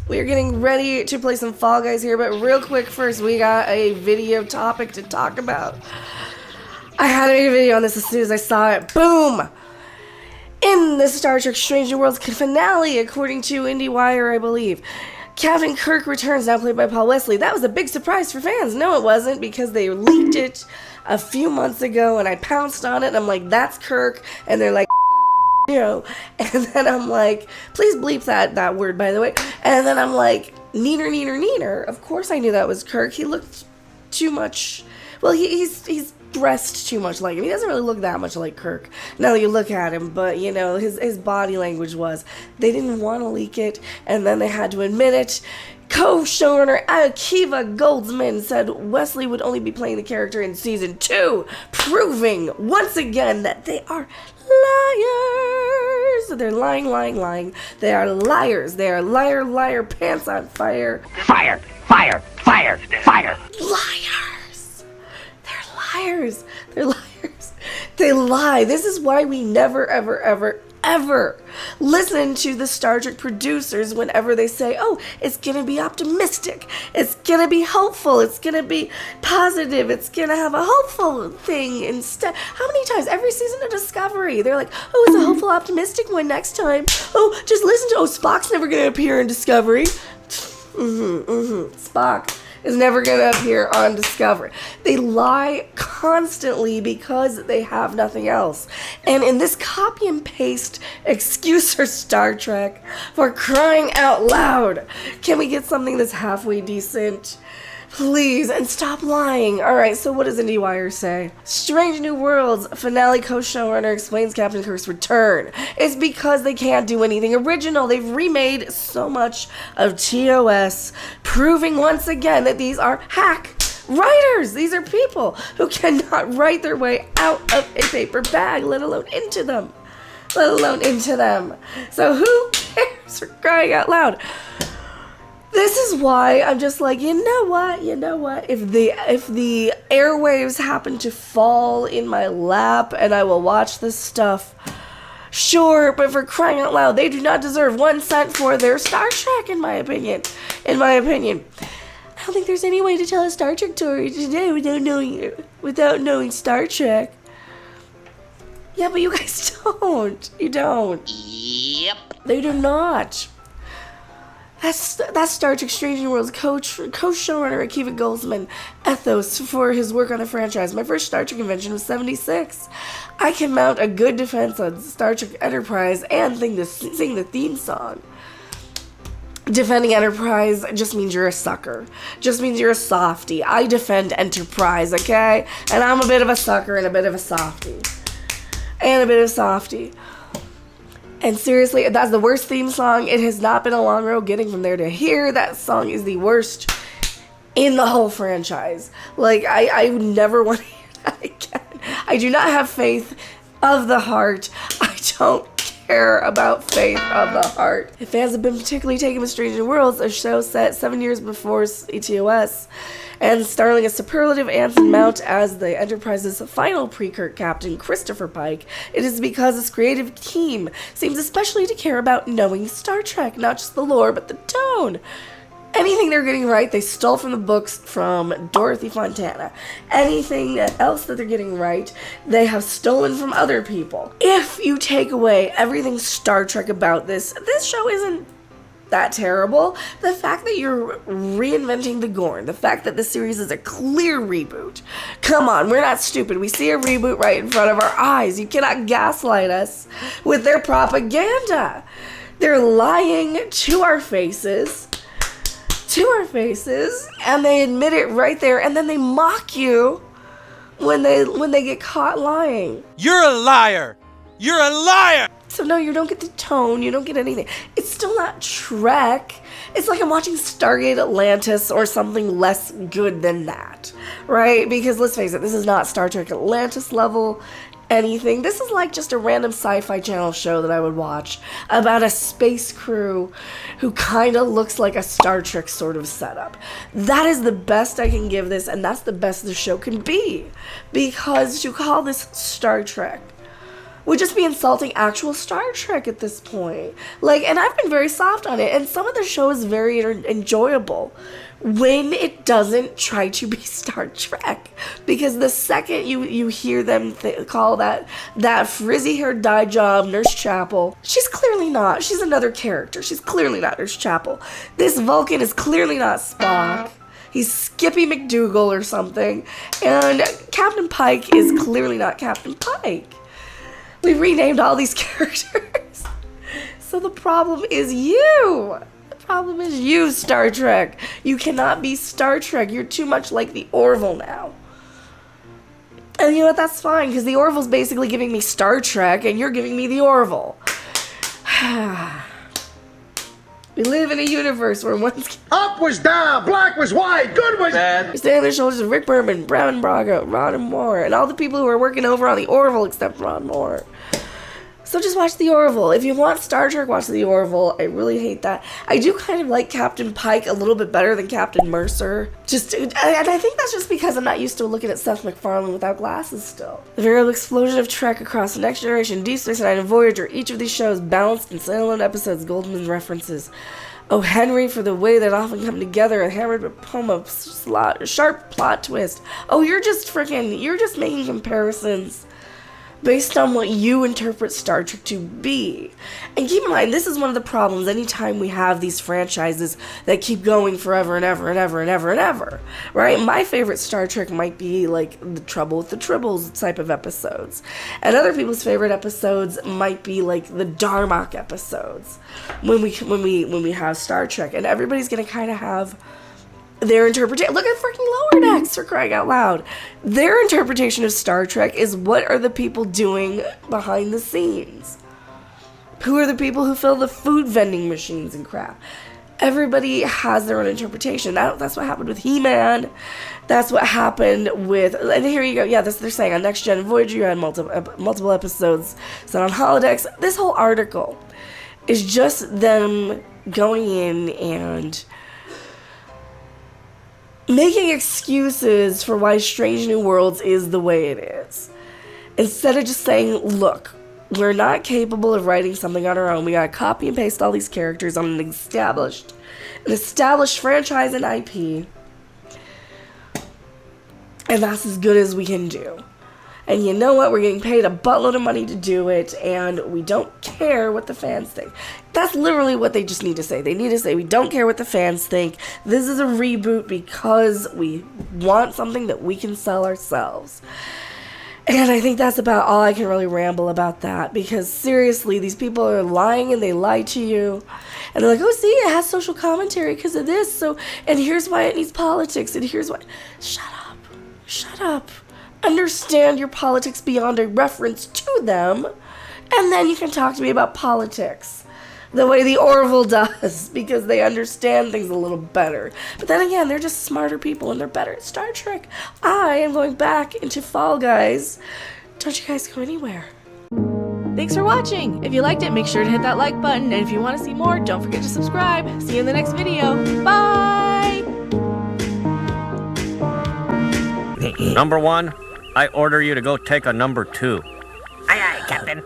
We are getting ready to play some Fall Guys here, but real quick first, we got a video topic to talk about. I had to make a video on this as soon as I saw it. Boom! In the Star Trek Strange New Worlds finale, according to IndieWire, I believe, Captain Kirk returns, now played by Paul Wesley. That was a big surprise for fans. No, it wasn't, because they leaked it a few months ago, and I pounced on it, and I'm like, that's Kirk, and they're like, you know, and then I'm like, please bleep that word, by the way, and then I'm like, neener, of course I knew that was Kirk. He looked too much, well, he's dressed too much like him. He doesn't really look that much like Kirk now that you look at him, but you know, his body language was, they didn't want to leak it, and then they had to admit it. Co-showrunner Akiva Goldsman said Wesley would only be playing the character in season 2, proving once again that they are liars. They're lying. They are liars. They are liar, pants on fire. Fire. Liars. They're liars. They lie. This is why we never, ever listen to the Star Trek producers whenever they say, oh, it's gonna be optimistic, it's gonna be hopeful, it's gonna be positive, it's gonna have a hopeful thing instead. How many times? Every season of Discovery, they're like, oh, it's a hopeful, optimistic one next time. Oh, just listen to, oh, Spock's never gonna appear in Discovery. Spock is never going to appear on Discovery. They lie constantly because they have nothing else. And in this copy and paste excuse for Star Trek, for crying out loud, can we get something that's halfway decent? Please, and stop lying. Alright, so what does IndieWire say? Strange New Worlds finale co-showrunner explains Captain Kirk's return. It's because they can't do anything original. They've remade so much of TOS, proving once again that these are hack writers. These are people who cannot write their way out of a paper bag, let alone into them. So who cares, for crying out loud? This is why I'm just like, you know what? If the airwaves happen to fall in my lap and I will watch this stuff, sure, but for crying out loud, they do not deserve 1 cent for their Star Trek, in my opinion. I don't think there's any way to tell a Star Trek story today without knowing Star Trek. Yeah, but you guys don't. You don't. Yep. They do not. That's Star Trek Strange New Worlds co-showrunner Akiva Goldsman ethos for his work on the franchise. My first Star Trek convention was 76. I can mount a good defense on Star Trek Enterprise and sing the theme song. Defending Enterprise just means you're a sucker. Just means you're a softie. I defend Enterprise, okay? And I'm a bit of a sucker and a bit of a softie. And seriously, that's the worst theme song. It has not been a long road getting from there to here. That song is the worst in the whole franchise. Like, I would never want to hear that again. I do not have faith of the heart. I don't care about faith of the heart. If fans have been particularly taken with Strange New Worlds, a show set 7 years before ETOS, and starring a superlative Anson Mount as the Enterprise's final pre-Kirk captain, Christopher Pike, it is because this creative team seems especially to care about knowing Star Trek, not just the lore, but the tone. Anything they're getting right, they stole from the books from Dorothy Fontana. Anything else that they're getting right, they have stolen from other people. If you take away everything Star Trek about this show isn't that terrible. The fact that you're reinventing the Gorn, the fact that the series is a clear reboot. Come on, we're not stupid. We see a reboot right in front of our eyes. You cannot gaslight us with their propaganda. They're lying to our faces, and they admit it right there, and then they mock you when they get caught lying. You're a liar! You're a liar! So no, you don't get the tone, you don't get anything. It's still not Trek. It's like I'm watching Stargate Atlantis or something less good than that, right? Because let's face it, this is not Star Trek Atlantis level anything. This is like just a random sci-fi channel show that I would watch about a space crew who kind of looks like a Star Trek sort of setup. That is the best I can give this, and that's the best the show can be. Because to call this Star Trek, would just be insulting actual Star Trek at this point. Like, and I've been very soft on it, and some of the show is very enjoyable when it doesn't try to be Star Trek. Because the second you hear them call that frizzy-haired dye job Nurse Chapel, she's clearly not. She's another character. She's clearly not Nurse Chapel. This Vulcan is clearly not Spock. He's Skippy McDougal or something. And Captain Pike is clearly not Captain Pike. We renamed all these characters. So the problem is you. The problem is you, Star Trek. You cannot be Star Trek. You're too much like the Orville now. And you know what? That's fine, because the Orville's basically giving me Star Trek, and you're giving me the Orville. We live in a universe where one's... Up was down, black was white, good was bad. We stand on the shoulders of Rick Berman, Brown Braga, Ron Moore, and all the people who are working over on the Orville except Ron Moore. So just watch the Orville. If you want Star Trek, watch the Orville. I really hate that. I do kind of like Captain Pike a little bit better than Captain Mercer. And I think that's just because I'm not used to looking at Seth MacFarlane without glasses still. The veritable explosion of Trek across the Next Generation, Deep Space Nine, and Voyager. Each of these shows balanced and standalone episodes, Goldman references. Oh, Henry, for the way that often come together, a hammered but poem of sharp plot twist. Oh, you're just making comparisons based on what you interpret Star Trek to be. And keep in mind, this is one of the problems anytime we have these franchises that keep going forever and ever and ever and ever and ever, right? My favorite Star Trek might be like the Trouble with the Tribbles type of episodes. And other people's favorite episodes might be like the Darmok episodes when we have Star Trek. And everybody's going to kind of have their interpretation. Look at freaking Lower Decks, for crying out loud. Their interpretation of Star Trek is what are the people doing behind the scenes? Who are the people who fill the food vending machines and crap? Everybody has their own interpretation. That's what happened with He-Man. That's what happened with... And here you go. Yeah, they're saying on Next Gen Voyager you had multiple episodes set on holodecks. This whole article is just them going in and making excuses for why Strange New Worlds is the way it is. Instead of just saying, look, we're not capable of writing something on our own. We gotta copy and paste all these characters on an established franchise and IP. And that's as good as we can do. And you know what? We're getting paid a buttload of money to do it, and we don't care what the fans think. That's literally what they just need to say. They need to say, we don't care what the fans think. This is a reboot because we want something that we can sell ourselves. And I think that's about all I can really ramble about that, because seriously, these people are lying and they lie to you. And they're like, oh, see, it has social commentary because of this, and here's why it needs politics, and here's why. Shut up. Understand your politics beyond a reference to them, and then you can talk to me about politics the way the Orville does, because they understand things a little better. But then again, they're just smarter people and they're better at Star Trek. I am going back into Fall Guys. Don't you guys go anywhere. Thanks for watching. If you liked it, make sure to hit that like button, and if you want to see more, don't forget to subscribe. See you in the next video. Bye! Number 1, I order you to go take a number 2. Aye, aye, Captain.